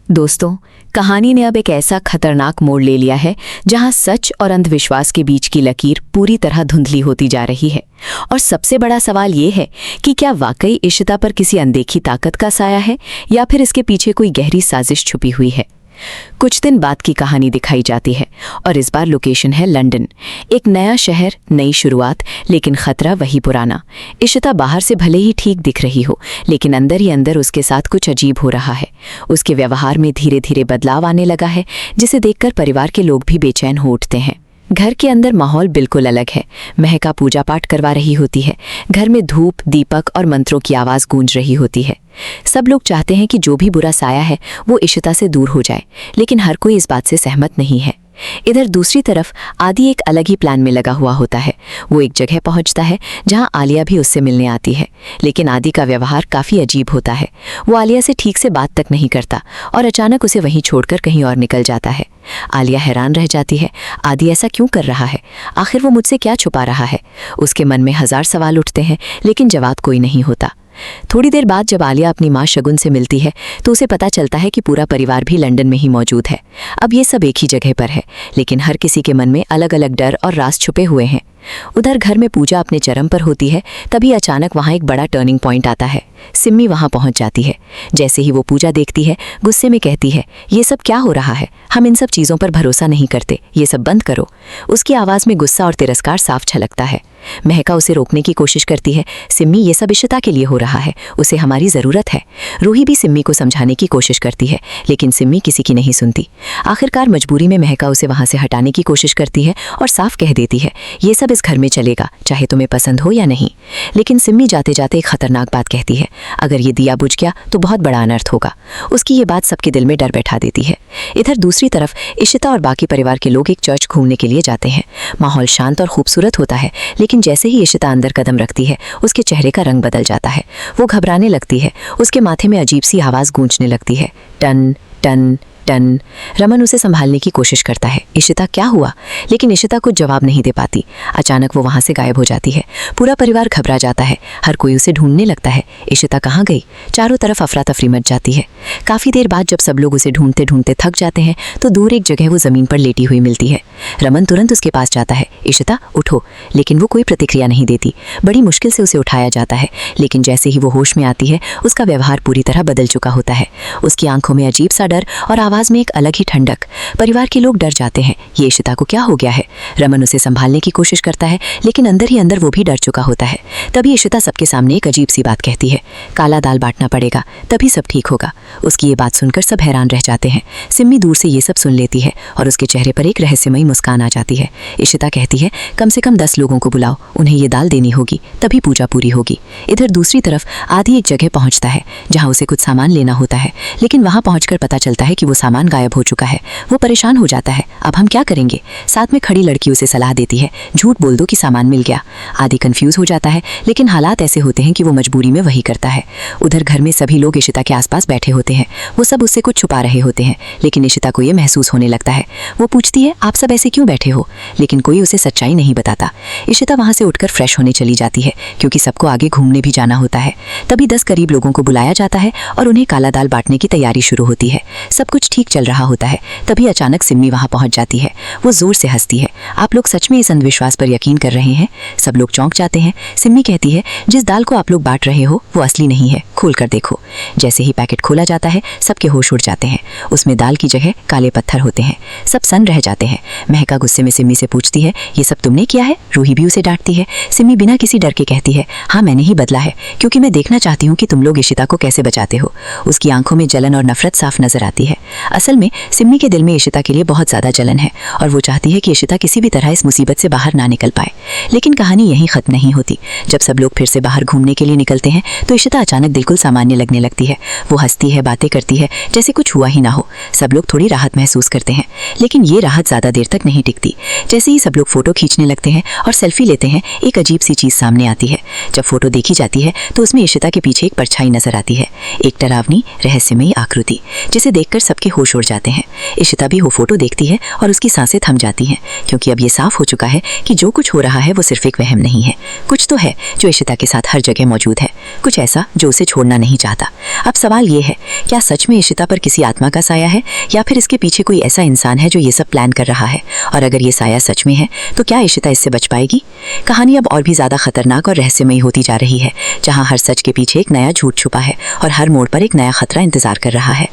दोस्तों, कहानी ने अब एक ऐसा खतरनाक मोड़ ले लिया है जहां सच और अंधविश्वास के बीच की लकीर पूरी तरह धुंधली होती जा रही है। और सबसे बड़ा सवाल ये है कि क्या वाकई इशिता पर किसी अनदेखी ताकत का साया है या फिर इसके पीछे कोई गहरी साजिश छुपी हुई है। कुछ दिन बाद की कहानी दिखाई जाती है और इस बार लोकेशन है लंदन। एक नया शहर, नई शुरुआत, लेकिन खतरा वही पुराना। इशिता बाहर से भले ही ठीक दिख रही हो, लेकिन अंदर ही अंदर उसके साथ कुछ अजीब हो रहा है। उसके व्यवहार में धीरे धीरे बदलाव आने लगा है, जिसे देखकर परिवार के लोग भी बेचैन हो उठते हैं। घर के अंदर माहौल बिल्कुल अलग है। महका पूजा पाठ करवा रही होती है। घर में धूप, दीपक और मंत्रों की आवाज़ गूंज रही होती है। सब लोग चाहते हैं कि जो भी बुरा साया है वो इशिता से दूर हो जाए, लेकिन हर कोई इस बात से सहमत नहीं है। इधर दूसरी तरफ आदि एक अलग ही प्लान में लगा हुआ होता है। वो एक जगह पहुंचता है जहां आलिया भी उससे मिलने आती है, लेकिन आदि का व्यवहार काफ़ी अजीब होता है। वो आलिया से ठीक से बात तक नहीं करता और अचानक उसे वहीं छोड़कर कहीं और निकल जाता है। आलिया हैरान रह जाती है, आदि ऐसा क्यों कर रहा है? आखिर वो मुझसे क्या छुपा रहा है? उसके मन में हजार सवाल उठते हैं, लेकिन जवाब कोई नहीं होता। थोड़ी देर बाद जब आलिया अपनी माँ शगुन से मिलती है तो उसे पता चलता है कि पूरा परिवार भी लंदन में ही मौजूद है। अब ये सब एक ही जगह पर है, लेकिन हर किसी के मन में अलग अलग डर और राज छुपे हुए हैं। उधर घर में पूजा अपने चरम पर होती है, तभी अचानक वहाँ एक बड़ा टर्निंग पॉइंट आता है। सिम्मी वहाँ पहुँच जाती है। जैसे ही वो पूजा देखती है, गुस्से में कहती है, ये सब क्या हो रहा है? हम इन सब चीज़ों पर भरोसा नहीं करते, ये सब बंद करो। उसकी आवाज़ में गुस्सा और तिरस्कार साफ झलकता है। महका उसे रोकने की कोशिश करती है, सिम्मी ये सब इशिता के लिए हो रहा है, उसे हमारी ज़रूरत है। रूही भी सिम्मी को समझाने की कोशिश करती है, लेकिन सिम्मी किसी की नहीं सुनती। आखिरकार मजबूरी में महका उसे वहाँ से हटाने की कोशिश करती है और साफ कह देती है, ये सब इस घर में चलेगा, चाहे तुम्हें पसंद हो या नहीं। लेकिन सिम्मी जाते जाते एक खतरनाक बात कहती है, अगर ये दिया बुझ गया तो बहुत बड़ा अनर्थ होगा। उसकी ये बात सबके दिल में डर बैठा देती है। इधर दूसरी तरफ इशिता और बाकी परिवार के लोग एक चर्च घूमने के लिए जाते हैं। माहौल शांत और खूबसूरत होता है, लेकिन जैसे ही इशिता अंदर कदम रखती है, उसके चेहरे का रंग बदल जाता है। वो घबराने लगती है। उसके माथे में अजीब सी आवाज़ गूंजने लगती है, टन टन टन। रमन उसे संभालने की कोशिश करता है, इशिता क्या हुआ? लेकिन इशिता कुछ जवाब नहीं दे पाती। अचानक वो वहाँ से गायब हो जाती है। पूरा परिवार घबरा जाता है, हर कोई उसे ढूंढने लगता है। इशिता कहाँ गई? चारों तरफ अफरा तफरी मच जाती है। काफ़ी देर बाद जब सब लोग उसे ढूंढते ढूंढते थक जाते हैं तो दूर एक जगह वो ज़मीन पर लेटी हुई मिलती है। रमन तुरंत उसके पास जाता है, इशिता उठो, लेकिन वो कोई प्रतिक्रिया नहीं देती। बड़ी मुश्किल से उसे उठाया जाता है, लेकिन जैसे ही वो होश में आती है उसका व्यवहार पूरी तरह बदल चुका होता है। उसकी आंखों में अजीब सा डर और आवाज़ में एक अलग ही ठंडक। परिवार के लोग डर जाते हैं, ये इशिता को क्या हो गया है? रमन उसे संभालने की कोशिश करता है, लेकिन अंदर ही अंदर वो भी डर चुका होता है। तभी इशिता सबके सामने एक अजीब सी बात कहती है, काला दाल बांटना पड़ेगा, तभी सब ठीक होगा। उसकी ये बात सुनकर सब हैरान रह जाते हैं। सिम्मी दूर से ये सब सुन लेती है और उसके चेहरे पर एक रहस्यमयी मुस्कान आ जाती है। इशिता कहती है, कम से कम 10 लोगों को बुलाओ, उन्हें ये दाल देनी होगी, तभी पूजा पूरी होगी। इधर दूसरी तरफ आदि एक जगह पहुंचता है जहां उसे कुछ सामान लेना होता है, लेकिन वहां पहुंचकर पता चलता है कि वो सामान गायब हो चुका है। वो परेशान हो जाता है, अब हम क्या करेंगे? साथ में खड़ी लड़की उसे सलाह देती है, झूठ बोल दो कि सामान मिल गया। आदि कंफ्यूज हो जाता है, लेकिन हालात ऐसे होते हैं कि वो मजबूरी में वही करता है। उधर घर में सभी लोग इशिता के आसपास बैठे होते हैं। वो सब उससे कुछ छुपा रहे होते हैं, लेकिन इशिता को ये महसूस होने लगता है। वो पूछती है, आप सब ऐसे क्यों बैठे हो? लेकिन कोई उसे सच्चाई नहीं बताता। इशिता वहां से उठकर फ्रेश होने चली जाती है, क्योंकि सबको आगे घूमने भी जाना होता है। तभी 10 करीब लोगों को बुलाया जाता है और उन्हें काला दाल बांटने की तैयारी शुरू होती है। सब कुछ ठीक चल रहा होता है, तभी अचानक सिम्मी वहां पहुंच जाती है। वो जोर से हंसती है, आप लोग सच में इस अंधविश्वास पर यकीन कर रहे हैं? सब लोग चौंक जाते हैं। सिम्मी कहती है, जिस दाल को आप लोग बांट रहे हो वो असली नहीं है, खोल कर देखो। जैसे ही पैकेट खोला जाता है सबके होश उड़ जाते हैं। उसमें दाल की जगह काले पत्थर होते हैं। सब सन्न रह जाते हैं। महका गुस्से में सिम्मी से पूछती है, ये सब तुमने किया है? रूही भी उसे डांटती है। सिम्मी बिना किसी डर के कहती है, हाँ मैंने ही बदला है, क्योंकि मैं देखना चाहती हूँ कि तुम लोग इशिता को कैसे बचाते हो। उसकी आंखों में जलन और नफरत साफ नजर आती है। असल में सिम्मी के दिल में इशिता के लिए बहुत ज़्यादा जलन है और वो चाहती है कि इशिता किसी भी तरह इस मुसीबत से बाहर ना निकल पाए। लेकिन कहानी यहीं खत्म नहीं होती। जब सब लोग फिर से बाहर घूमने के लिए निकलते हैं तो इशिता अचानक बिल्कुल सामान्य लगने लगती है। वो हंसती है, बातें करती है, जैसे कुछ हुआ ही ना हो। सब लोग थोड़ी राहत महसूस करते हैं, लेकिन ये राहत ज़्यादा देर तक नहीं टिकती। जैसे ही सब लोग फोटो खींचने लगते हैं और सेल्फी लेते हैं, एक अजीब सी चीज़ सामने आती है। जब फोटो देखी जाती है तो उसमें इशिता के पीछे एक परछाई नजर आती है, एक डरावनी रहस्यमयी आकृति, जिसे देखकर सबके होश उड़ जाते हैं। इशिता भी वो फोटो देखती है और उसकी सांसें थम जाती हैं, क्योंकि अब ये साफ हो चुका है कि जो कुछ हो रहा है वो सिर्फ एक वहम नहीं है। कुछ तो है जो इशिता के साथ हर जगह मौजूद है, कुछ ऐसा जो उसे छोड़ना नहीं चाहता। अब सवाल ये है, क्या सच में इशिता पर किसी आत्मा का साया है, या फिर इसके पीछे कोई ऐसा इंसान है जो ये सब प्लान कर रहा है? और अगर ये साया सच में है तो क्या इशिता इससे बच पाएगी? कहानी अब और भी ज्यादा खतरनाक और रहस्यमयी होती जा रही है, जहां हर सच के पीछे एक नया झूठ छुपा है और हर मोड़ पर एक नया खतरा इंतजार कर रहा है।